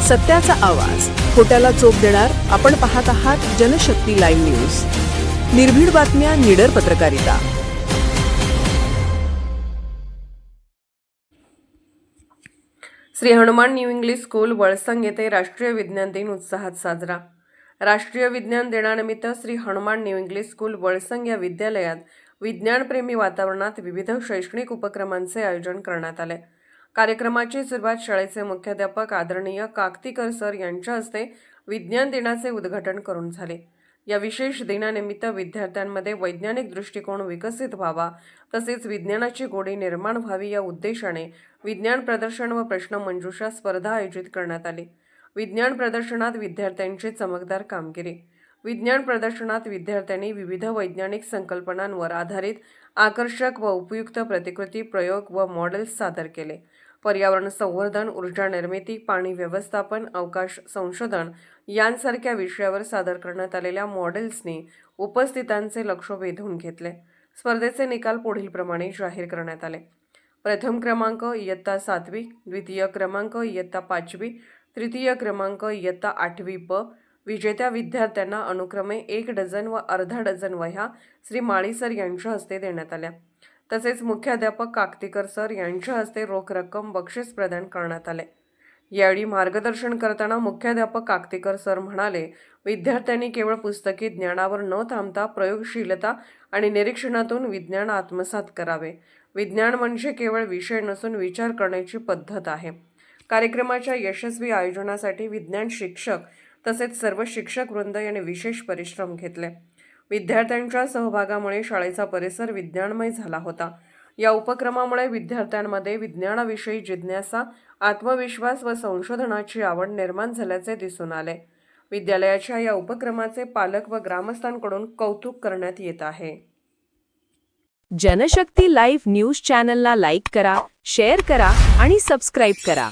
सत्याचा आवाज, खोट्याला चोप देणार. आपण पाहत आहात जनशक्ती लाईव्ह न्यूज. निर्भीड बातम्या, निडर पत्रकारिता. Shri Hanuman new English school Valsang येथे राष्ट्रीय विज्ञान दिन उत्साहात साजरा. राष्ट्रीय विज्ञान दिनानिमित्त Shri Hanuman new English school Valsang या विद्यालयात विज्ञानप्रेमी वातावरणात विविध शैक्षणिक उपक्रमांचे आयोजन करण्यात आले. कार्यक्रमाची सुरुवात शाळेचे मुख्याध्यापक आदरणीय काकतीकर सर यांच्या हस्ते विज्ञान दिनाचे उद्घाटन करून झाले. या विशेष दिनानिमित्त विद्यार्थ्यांमध्ये वैज्ञानिक दृष्टिकोन विकसित व्हावा तसेच विज्ञानाची गोडी निर्माण व्हावी या उद्देशाने विज्ञान प्रदर्शन व प्रश्नमंजुषा स्पर्धा आयोजित करण्यात आली. विज्ञान प्रदर्शनात विद्यार्थ्यांची चमकदार कामगिरी. विज्ञान प्रदर्शनात विद्यार्थ्यांनी विविध वैज्ञानिक संकल्पनांवर आधारित आकर्षक व उपयुक्त प्रतिकृती, प्रयोग व मॉडेल्स सादर केले. पर्यावरण संवर्धन, ऊर्जा निर्मिती, पाणी व्यवस्थापन, अवकाश संशोधन यांसारख्या विषयावर सादर करण्यात आलेल्या मॉडेल्सनी उपस्थितांचे लक्ष वेधून घेतले. स्पर्धेचे निकाल पुढीलप्रमाणे जाहीर करण्यात आले. प्रथम क्रमांक इयत्ता 7वी, द्वितीय क्रमांक इयत्ता 5वी, तृतीय क्रमांक इयत्ता 8वी ब. विजेत्या विद्यार्थ्यांना अनुक्रमे 1 डझन व अर्धा डझन वह्या श्री माळी सर यांच्या हस्ते देण्यात आल्या. तसेच मुख्याध्यापक काकतीकर सर यांच्या हस्ते रोख रक्कम बक्षीस प्रदान करण्यात आले. यावेळी मार्गदर्शन करताना मुख्याध्यापक काकतीकर सर म्हणाले, विद्यार्थ्यांनी केवळ पुस्तकी ज्ञानावर न थांबता प्रयोगशीलता आणि निरीक्षणातून विज्ञान आत्मसात करावे. विज्ञान म्हणजे केवळ विषय नसून विचार करण्याची पद्धत आहे. कार्यक्रमाच्या यशस्वी आयोजनासाठी विज्ञान शिक्षक तसेच सर्व शिक्षक वृंद यांनी विशेष परिश्रम घेतले. विद्यार्थ्यांच्या सहभागामुळे शाळेचा परिसर विज्ञानमय झाला होता. या उपक्रमामुळे विद्यार्थ्यांमध्ये विज्ञानाविषयी जिज्ञासा, आत्मविश्वास व संशोधनाची आवड निर्माण झाल्याचे दिसून आले. विद्यालयाच्या या उपक्रमाचे पालक व ग्रामस्थांकडून कौतुक करण्यात येत आहे. जनशक्ती लाईव्ह न्यूज चॅनलला लाईक करा, शेअर करा आणि सबस्क्राईब करा.